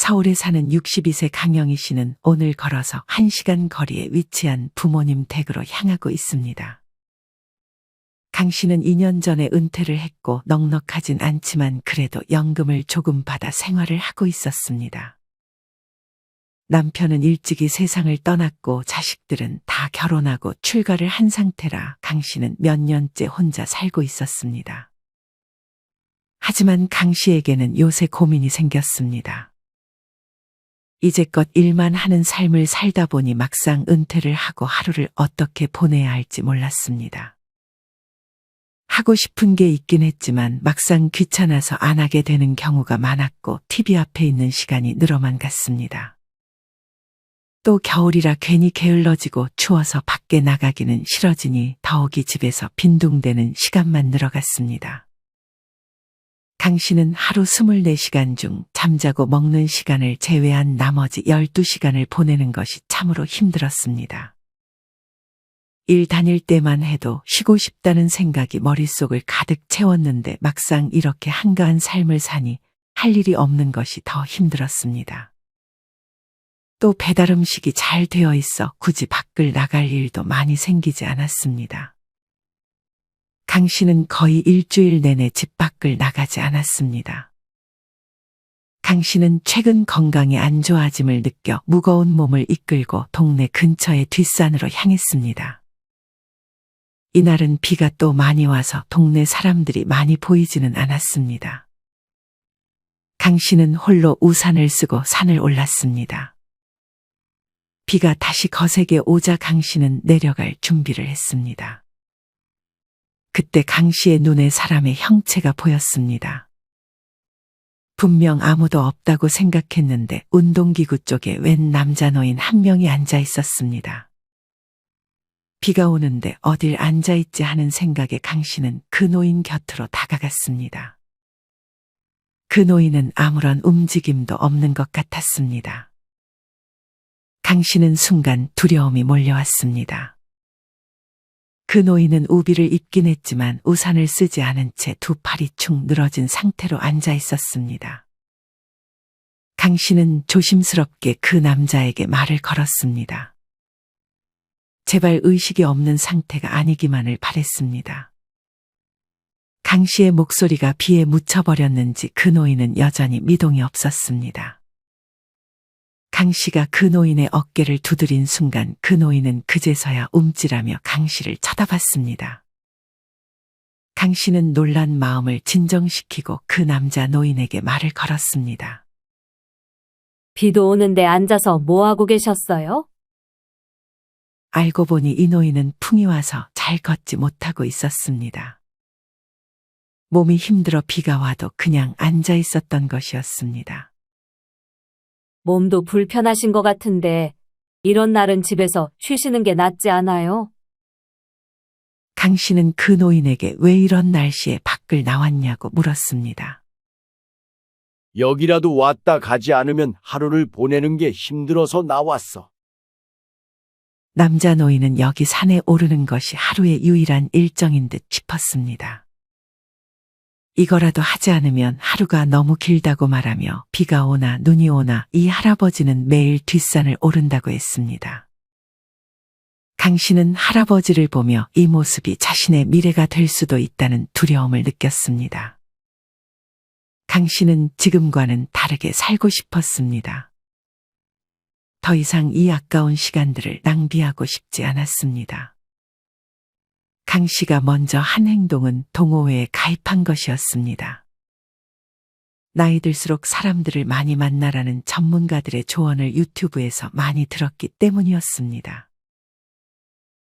서울에 사는 62세 강영희 씨는 오늘 걸어서 1시간 거리에 위치한 부모님 댁으로 향하고 있습니다. 강 씨는 2년 전에 은퇴를 했고 넉넉하진 않지만 그래도 연금을 조금 받아 생활을 하고 있었습니다. 남편은 일찍이 세상을 떠났고 자식들은 다 결혼하고 출가를 한 상태라 강 씨는 몇 년째 혼자 살고 있었습니다. 하지만 강 씨에게는 요새 고민이 생겼습니다. 이제껏 일만 하는 삶을 살다 보니 막상 은퇴를 하고 하루를 어떻게 보내야 할지 몰랐습니다. 하고 싶은 게 있긴 했지만 막상 귀찮아서 안 하게 되는 경우가 많았고 TV 앞에 있는 시간이 늘어만 갔습니다. 또 겨울이라 괜히 게을러지고 추워서 밖에 나가기는 싫어지니 더욱이 집에서 빈둥대는 시간만 늘어갔습니다. 강 씨는 하루 24시간 중 잠자고 먹는 시간을 제외한 나머지 12시간을 보내는 것이 참으로 힘들었습니다. 일 다닐 때만 해도 쉬고 싶다는 생각이 머릿속을 가득 채웠는데 막상 이렇게 한가한 삶을 사니 할 일이 없는 것이 더 힘들었습니다. 또 배달 음식이 잘 되어 있어 굳이 밖을 나갈 일도 많이 생기지 않았습니다. 강 씨는 거의 일주일 내내 집 밖을 나가지 않았습니다. 강 씨는 최근 건강이 안 좋아짐을 느껴 무거운 몸을 이끌고 동네 근처의 뒷산으로 향했습니다. 이날은 비가 또 많이 와서 동네 사람들이 많이 보이지는 않았습니다. 강 씨는 홀로 우산을 쓰고 산을 올랐습니다. 비가 다시 거세게 오자 강 씨는 내려갈 준비를 했습니다. 그때 강 씨의 눈에 사람의 형체가 보였습니다. 분명 아무도 없다고 생각했는데 운동기구 쪽에 웬 남자 노인 한 명이 앉아 있었습니다. 비가 오는데 어딜 앉아있지 하는 생각에 강 씨는 그 노인 곁으로 다가갔습니다. 그 노인은 아무런 움직임도 없는 것 같았습니다. 강 씨는 순간 두려움이 몰려왔습니다. 그 노인은 우비를 입긴 했지만 우산을 쓰지 않은 채 두 팔이 축 늘어진 상태로 앉아 있었습니다. 강 씨는 조심스럽게 그 남자에게 말을 걸었습니다. 제발 의식이 없는 상태가 아니기만을 바랬습니다. 강 씨의 목소리가 비에 묻혀버렸는지 그 노인은 여전히 미동이 없었습니다. 강 씨가 그 노인의 어깨를 두드린 순간 그 노인은 그제서야 움찔하며 강 씨를 쳐다봤습니다. 강 씨는 놀란 마음을 진정시키고 그 남자 노인에게 말을 걸었습니다. 비도 오는데 앉아서 뭐 하고 계셨어요? 알고 보니 이 노인은 풍이 와서 잘 걷지 못하고 있었습니다. 몸이 힘들어 비가 와도 그냥 앉아 있었던 것이었습니다. 몸도 불편하신 것 같은데 이런 날은 집에서 쉬시는 게 낫지 않아요? 강 씨는 그 노인에게 왜 이런 날씨에 밖을 나왔냐고 물었습니다. 여기라도 왔다 가지 않으면 하루를 보내는 게 힘들어서 나왔어. 남자 노인은 여기 산에 오르는 것이 하루의 유일한 일정인 듯 싶었습니다. 이거라도 하지 않으면 하루가 너무 길다고 말하며 비가 오나 눈이 오나 이 할아버지는 매일 뒷산을 오른다고 했습니다. 강 씨는 할아버지를 보며 이 모습이 자신의 미래가 될 수도 있다는 두려움을 느꼈습니다. 강 씨는 지금과는 다르게 살고 싶었습니다. 더 이상 이 아까운 시간들을 낭비하고 싶지 않았습니다. 강 씨가 먼저 한 행동은 동호회에 가입한 것이었습니다. 나이 들수록 사람들을 많이 만나라는 전문가들의 조언을 유튜브에서 많이 들었기 때문이었습니다.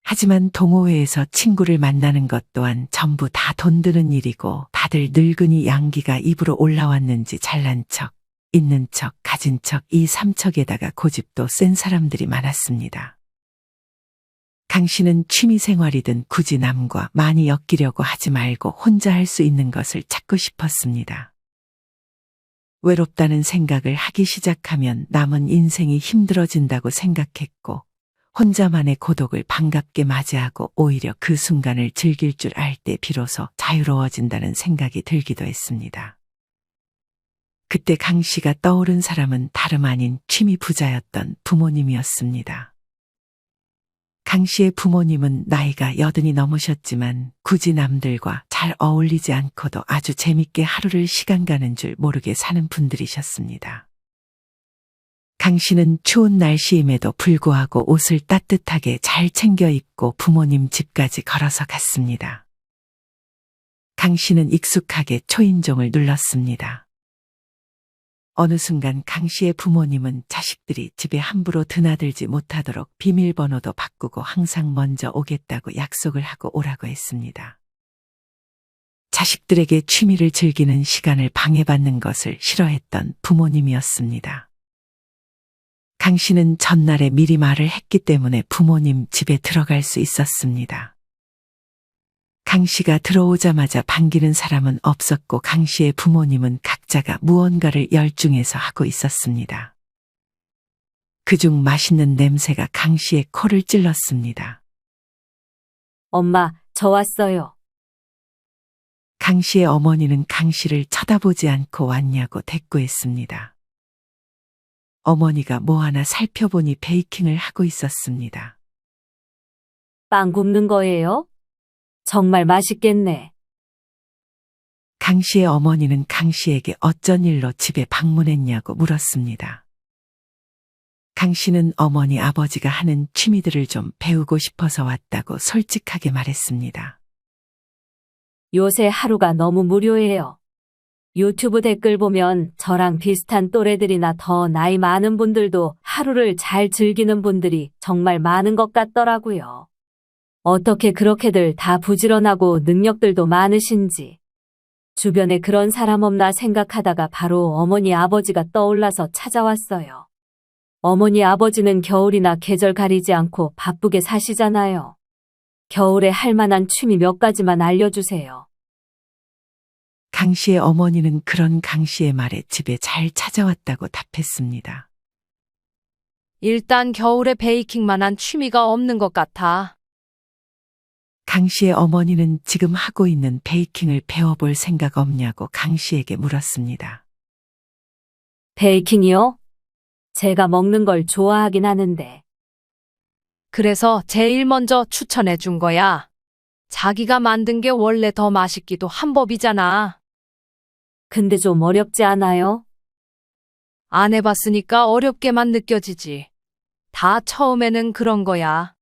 하지만 동호회에서 친구를 만나는 것 또한 전부 다 돈 드는 일이고 다들 늙은이 양기가 입으로 올라왔는지 잘난 척, 있는 척, 가진 척, 이 삼척에다가 고집도 센 사람들이 많았습니다. 강 씨는 취미생활이든 굳이 남과 많이 엮이려고 하지 말고 혼자 할 수 있는 것을 찾고 싶었습니다. 외롭다는 생각을 하기 시작하면 남은 인생이 힘들어진다고 생각했고 혼자만의 고독을 반갑게 맞이하고 오히려 그 순간을 즐길 줄 알 때 비로소 자유로워진다는 생각이 들기도 했습니다. 그때 강 씨가 떠오른 사람은 다름 아닌 취미 부자였던 부모님이었습니다. 강 씨의 부모님은 나이가 80이 넘으셨지만 굳이 남들과 잘 어울리지 않고도 아주 재밌게 하루를 시간 가는 줄 모르게 사는 분들이셨습니다. 강 씨는 추운 날씨임에도 불구하고 옷을 따뜻하게 잘 챙겨 입고 부모님 집까지 걸어서 갔습니다. 강 씨는 익숙하게 초인종을 눌렀습니다. 어느 순간 강 씨의 부모님은 자식들이 집에 함부로 드나들지 못하도록 비밀번호도 바꾸고 항상 먼저 오겠다고 약속을 하고 오라고 했습니다. 자식들에게 취미를 즐기는 시간을 방해받는 것을 싫어했던 부모님이었습니다. 강 씨는 전날에 미리 말을 했기 때문에 부모님 집에 들어갈 수 있었습니다. 강 씨가 들어오자마자 반기는 사람은 없었고 강 씨의 부모님은 각자가 무언가를 열중해서 하고 있었습니다. 그중 맛있는 냄새가 강 씨의 코를 찔렀습니다. 엄마, 저 왔어요. 강 씨의 어머니는 강 씨를 쳐다보지 않고 왔냐고 대꾸했습니다. 어머니가 뭐 하나 살펴보니 베이킹을 하고 있었습니다. 빵 굽는 거예요? 정말 맛있겠네. 강 씨의 어머니는 강 씨에게 어쩐 일로 집에 방문했냐고 물었습니다. 강 씨는 어머니 아버지가 하는 취미들을 좀 배우고 싶어서 왔다고 솔직하게 말했습니다. 요새 하루가 너무 무료해요. 유튜브 댓글 보면 저랑 비슷한 또래들이나 더 나이 많은 분들도 하루를 잘 즐기는 분들이 정말 많은 것 같더라고요. 어떻게 그렇게들 다 부지런하고 능력들도 많으신지. 주변에 그런 사람 없나 생각하다가 바로 어머니 아버지가 떠올라서 찾아왔어요. 어머니 아버지는 겨울이나 계절 가리지 않고 바쁘게 사시잖아요. 겨울에 할 만한 취미 몇 가지만 알려주세요. 강 씨의 어머니는 그런 강 씨의 말에 집에 잘 찾아왔다고 답했습니다. 일단 겨울에 베이킹만한 취미가 없는 것 같아. 강 씨의 어머니는 지금 하고 있는 베이킹을 배워볼 생각 없냐고 강 씨에게 물었습니다. 베이킹이요? 제가 먹는 걸 좋아하긴 하는데. 그래서 제일 먼저 추천해 준 거야. 자기가 만든 게 원래 더 맛있기도 한 법이잖아. 근데 좀 어렵지 않아요? 안 해봤으니까 어렵게만 느껴지지. 다 처음에는 그런 거야.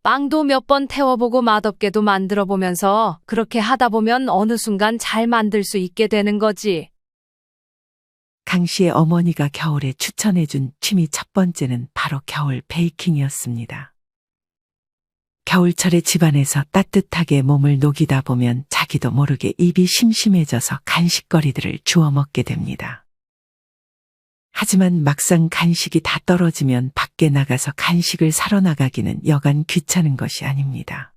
빵도 몇 번 태워보고 맛없게도 만들어 보면서 그렇게 하다 보면 어느 순간 잘 만들 수 있게 되는 거지. 강 씨의 어머니가 겨울에 추천해준 취미 첫 번째는 바로 겨울 베이킹이었습니다. 겨울철에 집안에서 따뜻하게 몸을 녹이다 보면 자기도 모르게 입이 심심해져서 간식거리들을 주워 먹게 됩니다. 하지만 막상 간식이 다 떨어지면 밖에 나가서 간식을 사러 나가기는 여간 귀찮은 것이 아닙니다.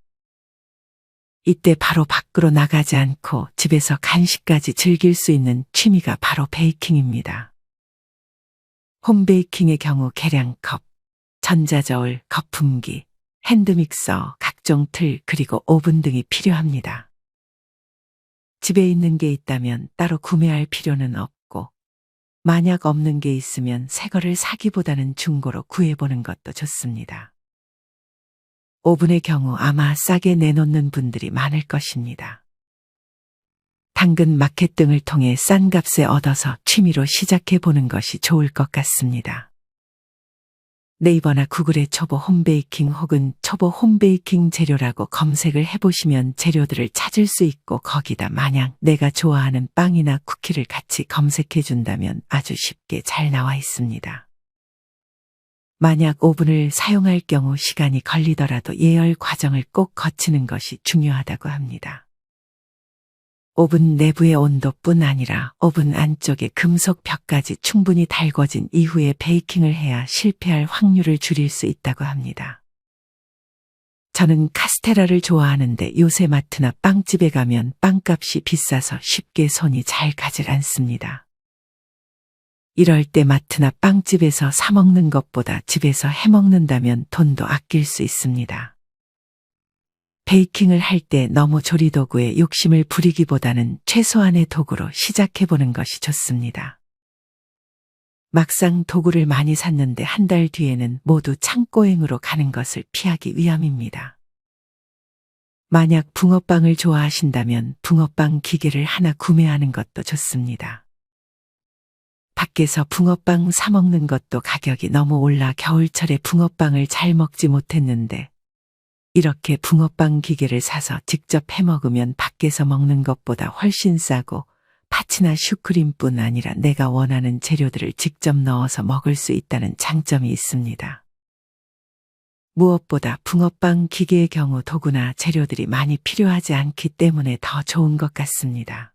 이때 바로 밖으로 나가지 않고 집에서 간식까지 즐길 수 있는 취미가 바로 베이킹입니다. 홈베이킹의 경우 계량컵, 전자저울, 거품기, 핸드믹서, 각종 틀, 그리고 오븐 등이 필요합니다. 집에 있는 게 있다면 따로 구매할 필요는 없고, 만약 없는 게 있으면 새 거를 사기보다는 중고로 구해보는 것도 좋습니다. 오븐의 경우 아마 싸게 내놓는 분들이 많을 것입니다. 당근 마켓 등을 통해 싼 값에 얻어서 취미로 시작해보는 것이 좋을 것 같습니다. 네이버나 구글에 초보 홈베이킹 혹은 초보 홈베이킹 재료라고 검색을 해보시면 재료들을 찾을 수 있고 거기다 만약 내가 좋아하는 빵이나 쿠키를 같이 검색해 준다면 아주 쉽게 잘 나와 있습니다. 만약 오븐을 사용할 경우 시간이 걸리더라도 예열 과정을 꼭 거치는 것이 중요하다고 합니다. 오븐 내부의 온도뿐 아니라 오븐 안쪽의 금속 벽까지 충분히 달궈진 이후에 베이킹을 해야 실패할 확률을 줄일 수 있다고 합니다. 저는 카스테라를 좋아하는데 요새 마트나 빵집에 가면 빵값이 비싸서 쉽게 손이 잘 가질 않습니다. 이럴 때 마트나 빵집에서 사 먹는 것보다 집에서 해 먹는다면 돈도 아낄 수 있습니다. 베이킹을 할 때 너무 조리도구에 욕심을 부리기보다는 최소한의 도구로 시작해보는 것이 좋습니다. 막상 도구를 많이 샀는데 한 달 뒤에는 모두 창고행으로 가는 것을 피하기 위함입니다. 만약 붕어빵을 좋아하신다면 붕어빵 기계를 하나 구매하는 것도 좋습니다. 밖에서 붕어빵 사 먹는 것도 가격이 너무 올라 겨울철에 붕어빵을 잘 먹지 못했는데 이렇게 붕어빵 기계를 사서 직접 해 먹으면 밖에서 먹는 것보다 훨씬 싸고 파치나 슈크림뿐 아니라 내가 원하는 재료들을 직접 넣어서 먹을 수 있다는 장점이 있습니다. 무엇보다 붕어빵 기계의 경우 도구나 재료들이 많이 필요하지 않기 때문에 더 좋은 것 같습니다.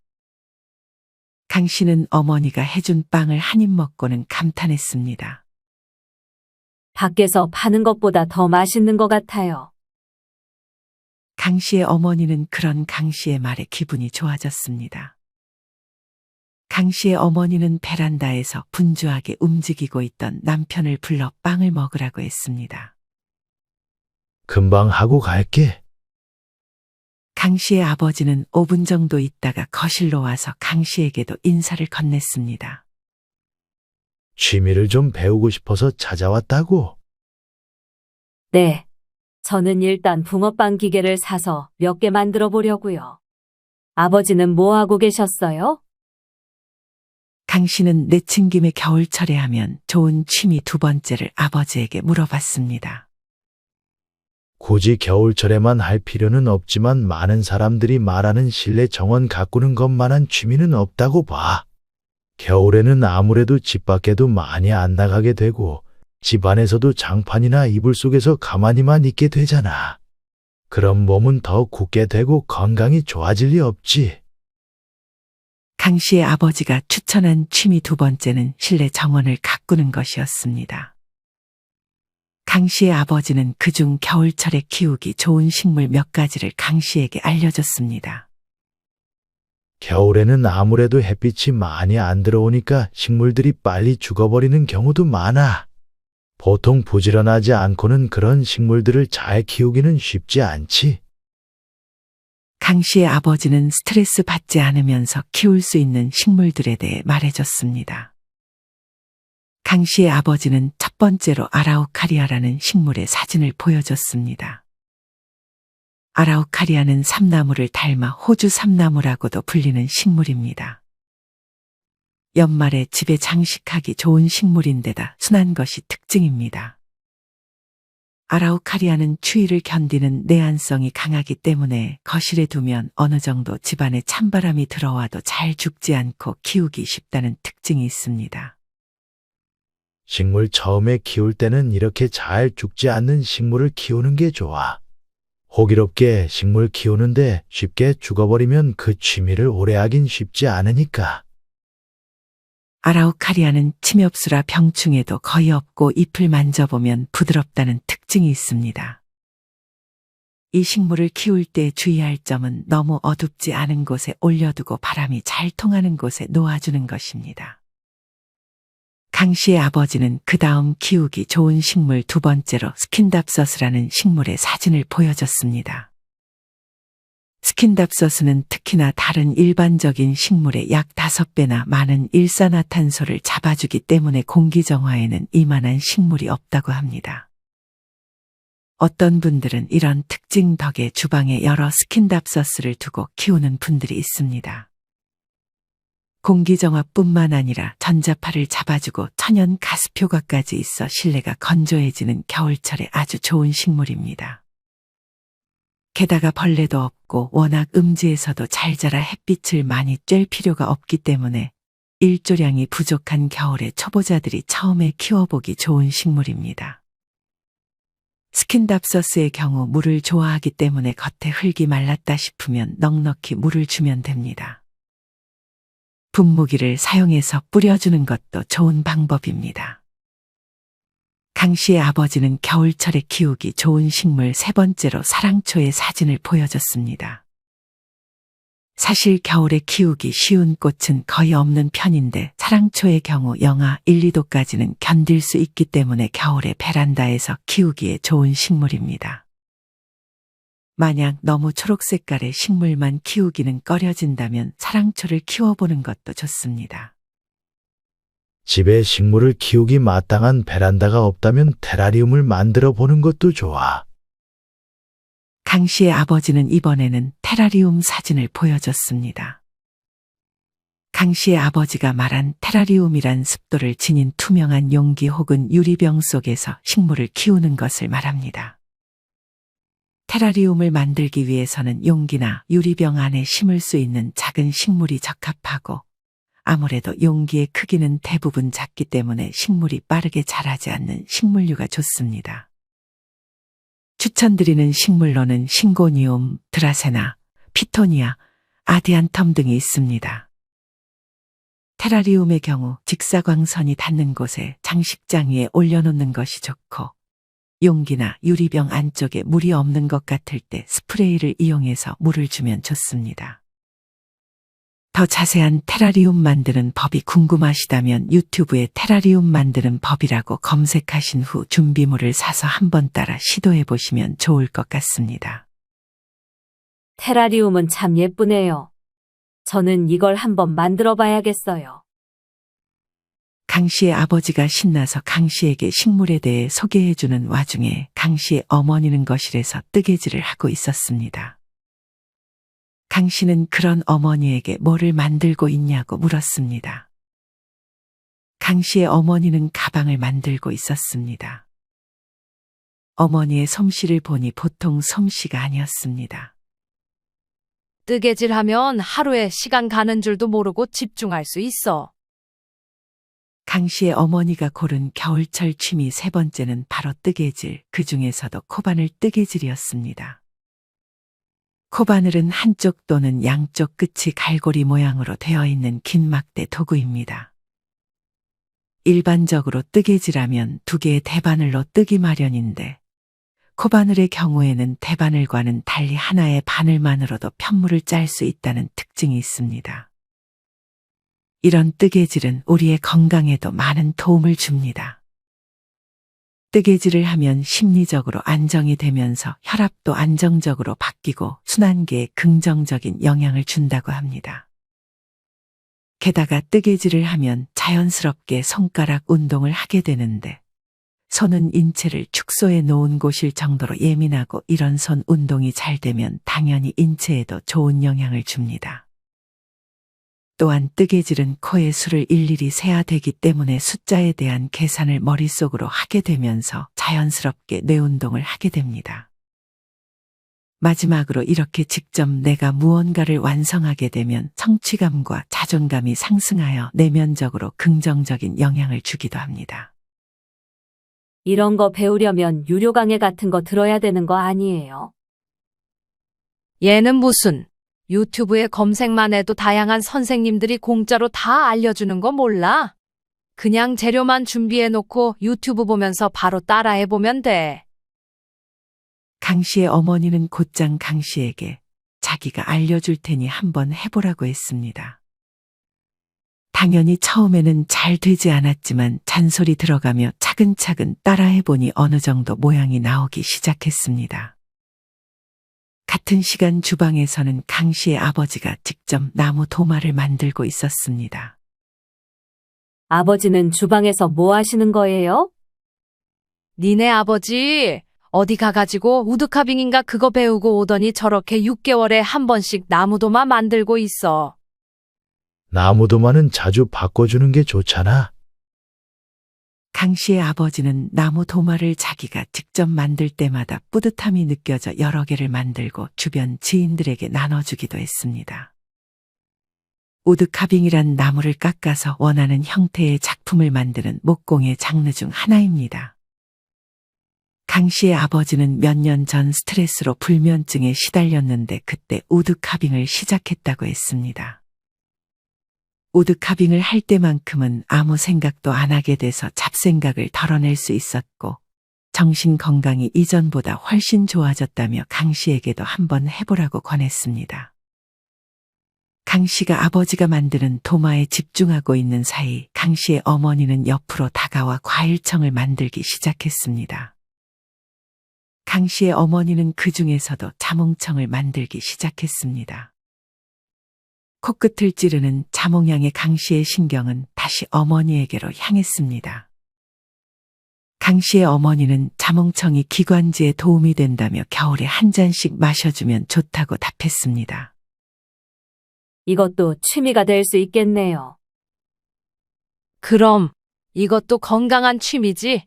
강 씨는 어머니가 해준 빵을 한 입 먹고는 감탄했습니다. 밖에서 파는 것보다 더 맛있는 것 같아요. 강 씨의 어머니는 그런 강 씨의 말에 기분이 좋아졌습니다. 강 씨의 어머니는 베란다에서 분주하게 움직이고 있던 남편을 불러 빵을 먹으라고 했습니다. 금방 하고 갈게. 강 씨의 아버지는 5분 정도 있다가 거실로 와서 강 씨에게도 인사를 건넸습니다. 취미를 좀 배우고 싶어서 찾아왔다고. 네. 저는 일단 붕어빵 기계를 사서 몇 개 만들어 보려고요. 아버지는 뭐 하고 계셨어요? 강 씨는 내친 김에 겨울철에 하면 좋은 취미 두 번째를 아버지에게 물어봤습니다. 굳이 겨울철에만 할 필요는 없지만 많은 사람들이 말하는 실내 정원 가꾸는 것만한 취미는 없다고 봐. 겨울에는 아무래도 집 밖에도 많이 안 나가게 되고 집 안에서도 장판이나 이불 속에서 가만히만 있게 되잖아. 그럼 몸은 더 굳게 되고 건강이 좋아질 리 없지. 강 씨의 아버지가 추천한 취미 두 번째는 실내 정원을 가꾸는 것이었습니다. 강 씨의 아버지는 그중 겨울철에 키우기 좋은 식물 몇 가지를 강 씨에게 알려줬습니다. 겨울에는 아무래도 햇빛이 많이 안 들어오니까 식물들이 빨리 죽어버리는 경우도 많아. 보통 부지런하지 않고는 그런 식물들을 잘 키우기는 쉽지 않지. 강 씨의 아버지는 스트레스 받지 않으면서 키울 수 있는 식물들에 대해 말해줬습니다. 강 씨의 아버지는 첫 번째로 아라우카리아라는 식물의 사진을 보여줬습니다. 아라우카리아는 삼나무를 닮아 호주 삼나무라고도 불리는 식물입니다. 연말에 집에 장식하기 좋은 식물인데다 순한 것이 특징입니다. 아라우카리아는 추위를 견디는 내한성이 강하기 때문에 거실에 두면 어느 정도 집안에 찬바람이 들어와도 잘 죽지 않고 키우기 쉽다는 특징이 있습니다. 식물 처음에 키울 때는 이렇게 잘 죽지 않는 식물을 키우는 게 좋아. 호기롭게 식물 키우는데 쉽게 죽어버리면 그 취미를 오래 하긴 쉽지 않으니까. 아라우카리아는 침엽수라 병충해도 거의 없고 잎을 만져보면 부드럽다는 특징이 있습니다. 이 식물을 키울 때 주의할 점은 너무 어둡지 않은 곳에 올려두고 바람이 잘 통하는 곳에 놓아주는 것입니다. 강 씨의 아버지는 그 다음 키우기 좋은 식물 두 번째로 스킨답서스라는 식물의 사진을 보여줬습니다. 스킨답서스는 특히나 다른 일반적인 식물의 약 5배나 많은 일산화탄소를 잡아주기 때문에 공기정화에는 이만한 식물이 없다고 합니다. 어떤 분들은 이런 특징 덕에 주방에 여러 스킨답서스를 두고 키우는 분들이 있습니다. 공기정화뿐만 아니라 전자파를 잡아주고 천연 가습 효과까지 있어 실내가 건조해지는 겨울철에 아주 좋은 식물입니다. 게다가 벌레도 없고 워낙 음지에서도 잘 자라 햇빛을 많이 쬐 필요가 없기 때문에 일조량이 부족한 겨울에 초보자들이 처음에 키워보기 좋은 식물입니다. 스킨답서스의 경우 물을 좋아하기 때문에 겉에 흙이 말랐다 싶으면 넉넉히 물을 주면 됩니다. 분무기를 사용해서 뿌려주는 것도 좋은 방법입니다. 강 씨의 아버지는 겨울철에 키우기 좋은 식물 세 번째로 사랑초의 사진을 보여줬습니다. 사실 겨울에 키우기 쉬운 꽃은 거의 없는 편인데 사랑초의 경우 영하 1, 2도까지는 견딜 수 있기 때문에 겨울에 베란다에서 키우기에 좋은 식물입니다. 만약 너무 초록 색깔의 식물만 키우기는 꺼려진다면 사랑초를 키워보는 것도 좋습니다. 집에 식물을 키우기 마땅한 베란다가 없다면 테라리움을 만들어 보는 것도 좋아. 강 씨의 아버지는 이번에는 테라리움 사진을 보여줬습니다. 강 씨의 아버지가 말한 테라리움이란 습도를 지닌 투명한 용기 혹은 유리병 속에서 식물을 키우는 것을 말합니다. 테라리움을 만들기 위해서는 용기나 유리병 안에 심을 수 있는 작은 식물이 적합하고, 아무래도 용기의 크기는 대부분 작기 때문에 식물이 빠르게 자라지 않는 식물류가 좋습니다. 추천드리는 식물로는 싱고니움, 드라세나, 피토니아, 아디안텀 등이 있습니다. 테라리움의 경우 직사광선이 닿는 곳에 장식장 위에 올려놓는 것이 좋고, 용기나 유리병 안쪽에 물이 없는 것 같을 때 스프레이를 이용해서 물을 주면 좋습니다. 더 자세한 테라리움 만드는 법이 궁금하시다면 유튜브에 테라리움 만드는 법이라고 검색하신 후 준비물을 사서 한번 따라 시도해 보시면 좋을 것 같습니다. 테라리움은 참 예쁘네요. 저는 이걸 한번 만들어 봐야겠어요. 강 씨의 아버지가 신나서 강 씨에게 식물에 대해 소개해주는 와중에 강 씨의 어머니는 거실에서 뜨개질을 하고 있었습니다. 강 씨는 그런 어머니에게 뭐를 만들고 있냐고 물었습니다. 강 씨의 어머니는 가방을 만들고 있었습니다. 어머니의 솜씨를 보니 보통 솜씨가 아니었습니다. 뜨개질하면 하루에 시간 가는 줄도 모르고 집중할 수 있어. 강 씨의 어머니가 고른 겨울철 취미 세 번째는 바로 뜨개질, 그 중에서도 코바늘 뜨개질이었습니다. 코바늘은 한쪽 또는 양쪽 끝이 갈고리 모양으로 되어 있는 긴 막대 도구입니다. 일반적으로 뜨개질하면 두 개의 대바늘로 뜨기 마련인데, 코바늘의 경우에는 대바늘과는 달리 하나의 바늘만으로도 편물을 짤 수 있다는 특징이 있습니다. 이런 뜨개질은 우리의 건강에도 많은 도움을 줍니다. 뜨개질을 하면 심리적으로 안정이 되면서 혈압도 안정적으로 바뀌고 순환계에 긍정적인 영향을 준다고 합니다. 게다가 뜨개질을 하면 자연스럽게 손가락 운동을 하게 되는데, 손은 인체를 축소해 놓은 곳일 정도로 예민하고 이런 손 운동이 잘 되면 당연히 인체에도 좋은 영향을 줍니다. 또한 뜨개질은 코의 수를 일일이 세야 되기 때문에 숫자에 대한 계산을 머릿속으로 하게 되면서 자연스럽게 뇌 운동을 하게 됩니다. 마지막으로 이렇게 직접 내가 무언가를 완성하게 되면 성취감과 자존감이 상승하여 내면적으로 긍정적인 영향을 주기도 합니다. 이런 거 배우려면 유료 강의 같은 거 들어야 되는 거 아니에요? 얘는 무슨 유튜브에 검색만 해도 다양한 선생님들이 공짜로 다 알려주는 거 몰라? 그냥 재료만 준비해 놓고 유튜브 보면서 바로 따라해 보면 돼. 강 씨의 어머니는 곧장 강 씨에게 자기가 알려줄 테니 한번 해보라고 했습니다. 당연히 처음에는 잘 되지 않았지만 잔소리 들어가며 차근차근 따라해보니 어느 정도 모양이 나오기 시작했습니다. 같은 시간 주방에서는 강 씨의 아버지가 직접 나무 도마를 만들고 있었습니다. 아버지는 주방에서 뭐 하시는 거예요? 니네 아버지 어디 가가지고 우드카빙인가 그거 배우고 오더니 저렇게 6개월에 한 번씩 나무도마 만들고 있어. 나무도마는 자주 바꿔주는 게 좋잖아. 강 씨의 아버지는 나무 도마를 자기가 직접 만들 때마다 뿌듯함이 느껴져 여러 개를 만들고 주변 지인들에게 나눠주기도 했습니다. 우드카빙이란 나무를 깎아서 원하는 형태의 작품을 만드는 목공의 장르 중 하나입니다. 강 씨의 아버지는 몇 년 전 스트레스로 불면증에 시달렸는데 그때 우드카빙을 시작했다고 했습니다. 우드카빙을 할 때만큼은 아무 생각도 안 하게 돼서 잡생각을 덜어낼 수 있었고, 정신 건강이 이전보다 훨씬 좋아졌다며 강 씨에게도 한번 해보라고 권했습니다. 강 씨가 아버지가 만드는 도마에 집중하고 있는 사이 강 씨의 어머니는 옆으로 다가와 과일청을 만들기 시작했습니다. 강 씨의 어머니는 그 중에서도 자몽청을 만들기 시작했습니다. 코끝을 찌르는 자몽향의 강 씨의 신경은 다시 어머니에게로 향했습니다. 강 씨의 어머니는 자몽청이 기관지에 도움이 된다며 겨울에 한 잔씩 마셔주면 좋다고 답했습니다. 이것도 취미가 될 수 있겠네요. 그럼 이것도 건강한 취미지?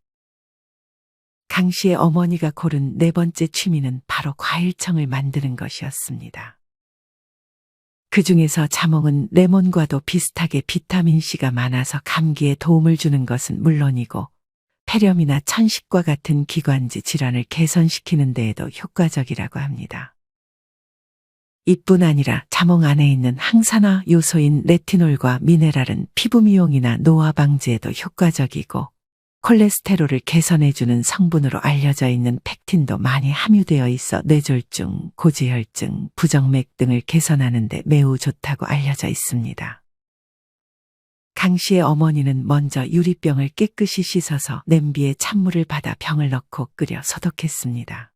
강 씨의 어머니가 고른 네 번째 취미는 바로 과일청을 만드는 것이었습니다. 그 중에서 자몽은 레몬과도 비슷하게 비타민C가 많아서 감기에 도움을 주는 것은 물론이고 폐렴이나 천식과 같은 기관지 질환을 개선시키는 데에도 효과적이라고 합니다. 이뿐 아니라 자몽 안에 있는 항산화 요소인 레티놀과 미네랄은 피부 미용이나 노화 방지에도 효과적이고 콜레스테롤을 개선해주는 성분으로 알려져 있는 펙틴도 많이 함유되어 있어 뇌졸중, 고지혈증, 부정맥 등을 개선하는 데 매우 좋다고 알려져 있습니다. 강 씨의 어머니는 먼저 유리병을 깨끗이 씻어서 냄비에 찬물을 받아 병을 넣고 끓여 소독했습니다.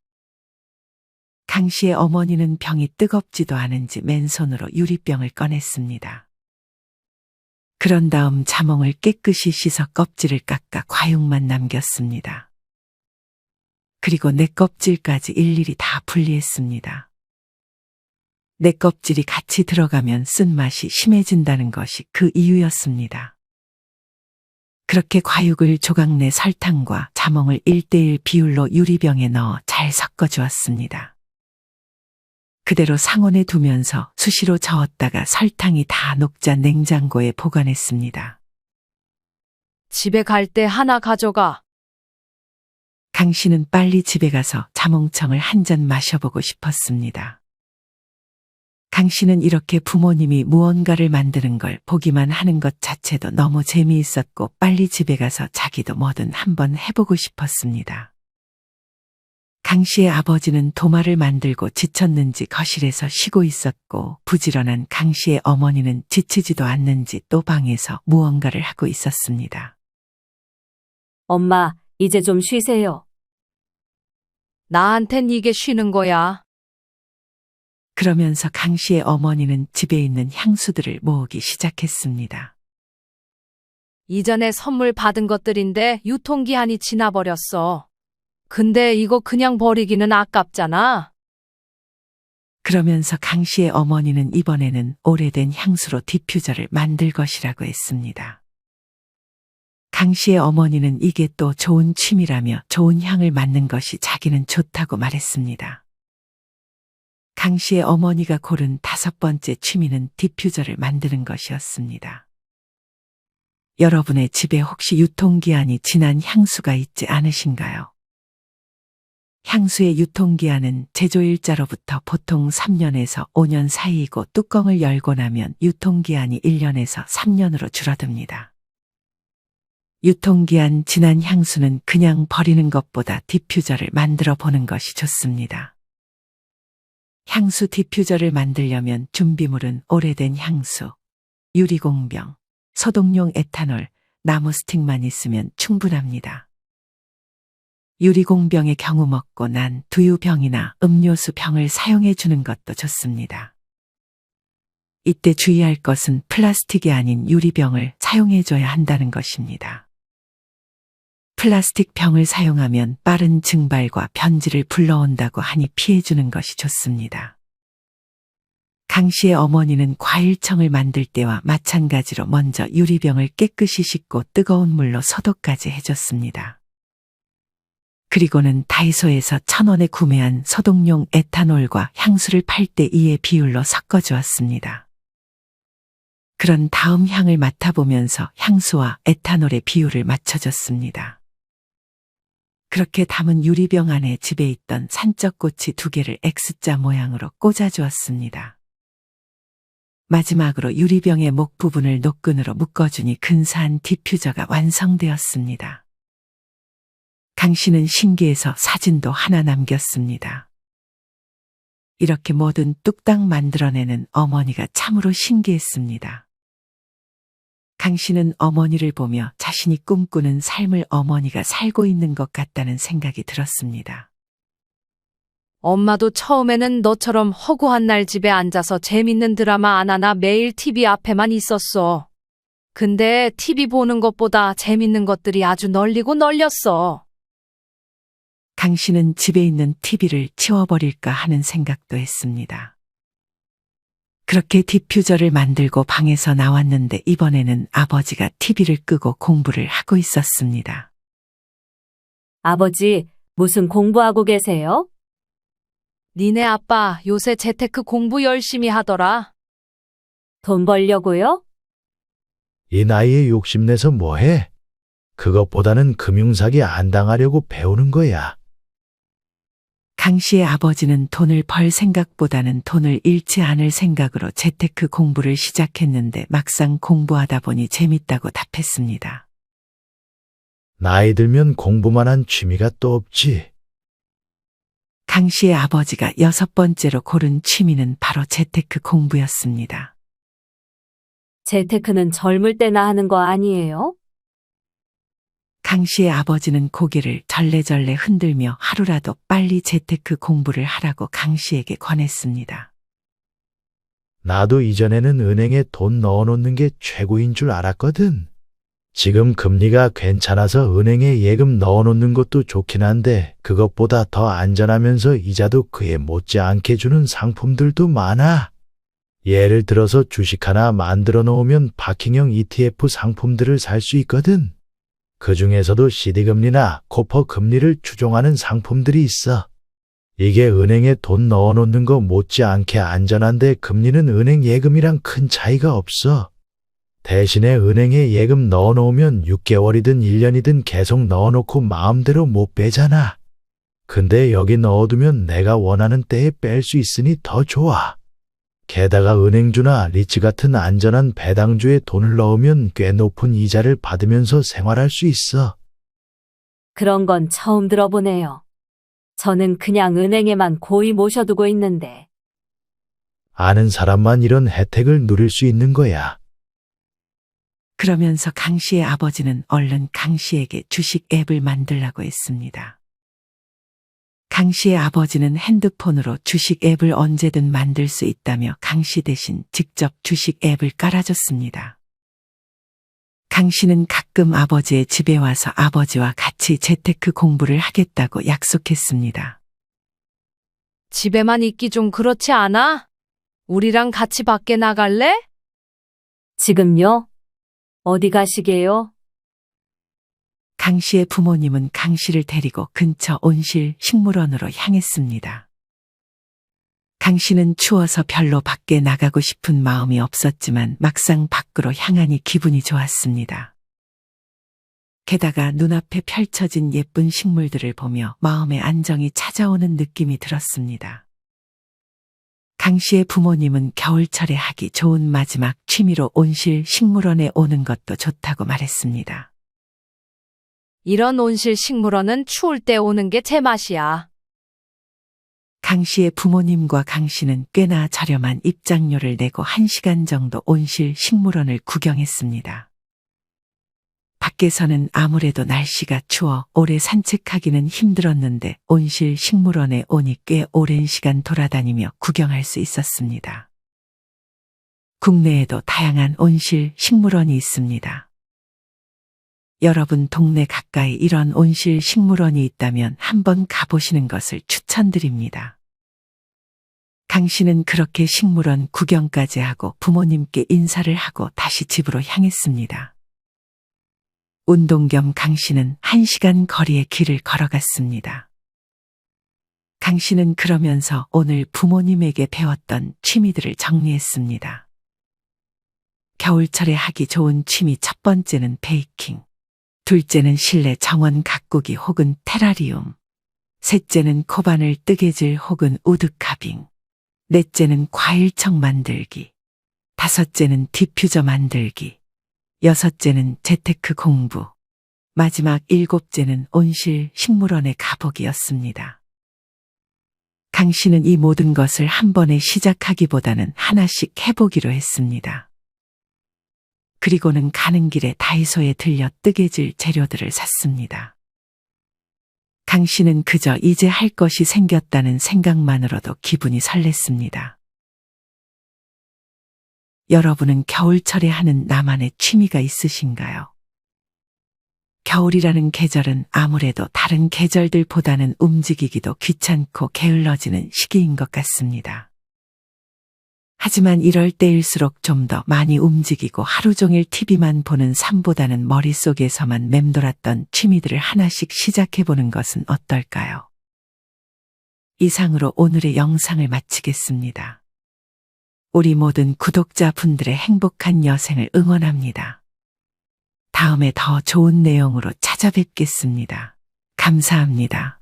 강 씨의 어머니는 병이 뜨겁지도 않은지 맨손으로 유리병을 꺼냈습니다. 그런 다음 자몽을 깨끗이 씻어 껍질을 깎아 과육만 남겼습니다. 그리고 내 껍질까지 일일이 다 분리했습니다. 내 껍질이 같이 들어가면 쓴맛이 심해진다는 것이 그 이유였습니다. 그렇게 과육을 조각 내 설탕과 자몽을 1:1 비율로 유리병에 넣어 잘 섞어주었습니다. 그대로 상온에 두면서 수시로 저었다가 설탕이 다 녹자 냉장고에 보관했습니다. 집에 갈 때 하나 가져가. 강 씨는 빨리 집에 가서 자몽청을 한 잔 마셔보고 싶었습니다. 강 씨는 이렇게 부모님이 무언가를 만드는 걸 보기만 하는 것 자체도 너무 재미있었고 빨리 집에 가서 자기도 뭐든 한번 해보고 싶었습니다. 강 씨의 아버지는 도마를 만들고 지쳤는지 거실에서 쉬고 있었고 부지런한 강 씨의 어머니는 지치지도 않는지 또 방에서 무언가를 하고 있었습니다. 엄마, 이제 좀 쉬세요. 나한텐 이게 쉬는 거야. 그러면서 강 씨의 어머니는 집에 있는 향수들을 모으기 시작했습니다. 이전에 선물 받은 것들인데 유통기한이 지나버렸어. 근데 이거 그냥 버리기는 아깝잖아. 그러면서 강 씨의 어머니는 이번에는 오래된 향수로 디퓨저를 만들 것이라고 했습니다. 강 씨의 어머니는 이게 또 좋은 취미라며 좋은 향을 맡는 것이 자기는 좋다고 말했습니다. 강 씨의 어머니가 고른 5번째 취미는 디퓨저를 만드는 것이었습니다. 여러분의 집에 혹시 유통기한이 지난 향수가 있지 않으신가요? 향수의 유통기한은 제조일자로부터 보통 3년에서 5년 사이이고 뚜껑을 열고 나면 유통기한이 1년에서 3년으로 줄어듭니다. 유통기한 지난 향수는 그냥 버리는 것보다 디퓨저를 만들어 보는 것이 좋습니다. 향수 디퓨저를 만들려면 준비물은 오래된 향수, 유리공병, 소독용 에탄올, 나무 스틱만 있으면 충분합니다. 유리공병의 경우 먹고 난 두유병이나 음료수 병을 사용해 주는 것도 좋습니다. 이때 주의할 것은 플라스틱이 아닌 유리병을 사용해 줘야 한다는 것입니다. 플라스틱 병을 사용하면 빠른 증발과 변질을 불러온다고 하니 피해주는 것이 좋습니다. 강 씨의 어머니는 과일청을 만들 때와 마찬가지로 먼저 유리병을 깨끗이 씻고 뜨거운 물로 소독까지 해줬습니다. 그리고는 다이소에서 1,000원에 구매한 소독용 에탄올과 향수를 8:2의 비율로 섞어주었습니다. 그런 다음 향을 맡아보면서 향수와 에탄올의 비율을 맞춰줬습니다. 그렇게 담은 유리병 안에 집에 있던 산적꼬치 2개를 X자 모양으로 꽂아주었습니다. 마지막으로 유리병의 목 부분을 노끈으로 묶어주니 근사한 디퓨저가 완성되었습니다. 강 씨는 신기해서 사진도 하나 남겼습니다. 이렇게 뭐든 뚝딱 만들어내는 어머니가 참으로 신기했습니다. 강 씨는 어머니를 보며 자신이 꿈꾸는 삶을 어머니가 살고 있는 것 같다는 생각이 들었습니다. 엄마도 처음에는 너처럼 허구한 날 집에 앉아서 재밌는 드라마 안 하나 매일 TV 앞에만 있었어. 근데 TV 보는 것보다 재밌는 것들이 아주 널리고 널렸어. 강 씨는 집에 있는 TV를 치워버릴까 하는 생각도 했습니다. 그렇게 디퓨저를 만들고 방에서 나왔는데 이번에는 아버지가 TV를 끄고 공부를 하고 있었습니다. 아버지, 무슨 공부하고 계세요? 니네 아빠 요새 재테크 공부 열심히 하더라. 돈 벌려고요? 이 나이에 욕심내서 뭐해? 그것보다는 금융사기 안 당하려고 배우는 거야. 강 씨의 아버지는 돈을 벌 생각보다는 돈을 잃지 않을 생각으로 재테크 공부를 시작했는데 막상 공부하다 보니 재밌다고 답했습니다. 나이 들면 공부만 한 취미가 또 없지. 강 씨의 아버지가 6번째로 고른 취미는 바로 재테크 공부였습니다. 재테크는 젊을 때나 하는 거 아니에요? 강 씨의 아버지는 고개를 절레절레 흔들며 하루라도 빨리 재테크 공부를 하라고 강 씨에게 권했습니다. 나도 이전에는 은행에 돈 넣어놓는 게 최고인 줄 알았거든. 지금 금리가 괜찮아서 은행에 예금 넣어놓는 것도 좋긴 한데 그것보다 더 안전하면서 이자도 그에 못지않게 주는 상품들도 많아. 예를 들어서 주식 하나 만들어 놓으면 박킹형 ETF 상품들을 살 수 있거든. 그 중에서도 CD금리나 코퍼 금리를 추종하는 상품들이 있어. 이게 은행에 돈 넣어놓는 거 못지않게 안전한데 금리는 은행 예금이랑 큰 차이가 없어. 대신에 은행에 예금 넣어놓으면 6개월이든 1년이든 계속 넣어놓고 마음대로 못 빼잖아. 근데 여기 넣어두면 내가 원하는 때에 뺄 수 있으니 더 좋아. 게다가 은행주나 리츠 같은 안전한 배당주에 돈을 넣으면 꽤 높은 이자를 받으면서 생활할 수 있어. 그런 건 처음 들어보네요. 저는 그냥 은행에만 고이 모셔두고 있는데. 아는 사람만 이런 혜택을 누릴 수 있는 거야. 그러면서 강 씨의 아버지는 얼른 강 씨에게 주식 앱을 만들라고 했습니다. 강 씨의 아버지는 핸드폰으로 주식 앱을 언제든 만들 수 있다며 강 씨 대신 직접 주식 앱을 깔아줬습니다. 강 씨는 가끔 아버지의 집에 와서 아버지와 같이 재테크 공부를 하겠다고 약속했습니다. 집에만 있기 좀 그렇지 않아? 우리랑 같이 밖에 나갈래? 지금요? 어디 가시게요? 강 씨의 부모님은 강 씨를 데리고 근처 온실 식물원으로 향했습니다. 강 씨는 추워서 별로 밖에 나가고 싶은 마음이 없었지만 막상 밖으로 향하니 기분이 좋았습니다. 게다가 눈앞에 펼쳐진 예쁜 식물들을 보며 마음의 안정이 찾아오는 느낌이 들었습니다. 강 씨의 부모님은 겨울철에 하기 좋은 마지막 취미로 온실 식물원에 오는 것도 좋다고 말했습니다. 이런 온실 식물원은 추울 때 오는 게 제맛이야. 강 씨의 부모님과 강 씨는 꽤나 저렴한 입장료를 내고 1시간 정도 온실 식물원을 구경했습니다. 밖에서는 아무래도 날씨가 추워 오래 산책하기는 힘들었는데 온실 식물원에 오니 꽤 오랜 시간 돌아다니며 구경할 수 있었습니다. 국내에도 다양한 온실 식물원이 있습니다. 여러분 동네 가까이 이런 온실 식물원이 있다면 한번 가보시는 것을 추천드립니다. 강 씨는 그렇게 식물원 구경까지 하고 부모님께 인사를 하고 다시 집으로 향했습니다. 운동 겸 강 씨는 1시간 거리의 길을 걸어갔습니다. 강 씨는 그러면서 오늘 부모님에게 배웠던 취미들을 정리했습니다. 겨울철에 하기 좋은 취미 첫 번째는 베이킹. 둘째는 실내 정원 가꾸기 혹은 테라리움. 셋째는 코바늘 뜨개질 혹은 우드카빙. 넷째는 과일청 만들기. 다섯째는 디퓨저 만들기. 여섯째는 재테크 공부. 마지막 7째는 온실 식물원에 가보기였습니다. 강 씨는 이 모든 것을 한 번에 시작하기보다는 하나씩 해보기로 했습니다. 그리고는 가는 길에 다이소에 들려 뜨개질 재료들을 샀습니다. 강 씨는 그저 이제 할 것이 생겼다는 생각만으로도 기분이 설렜습니다. 여러분은 겨울철에 하는 나만의 취미가 있으신가요? 겨울이라는 계절은 아무래도 다른 계절들보다는 움직이기도 귀찮고 게을러지는 시기인 것 같습니다. 하지만 이럴 때일수록 좀 더 많이 움직이고 하루 종일 TV만 보는 삶보다는 머릿속에서만 맴돌았던 취미들을 하나씩 시작해보는 것은 어떨까요? 이상으로 오늘의 영상을 마치겠습니다. 우리 모든 구독자분들의 행복한 여생을 응원합니다. 다음에 더 좋은 내용으로 찾아뵙겠습니다. 감사합니다.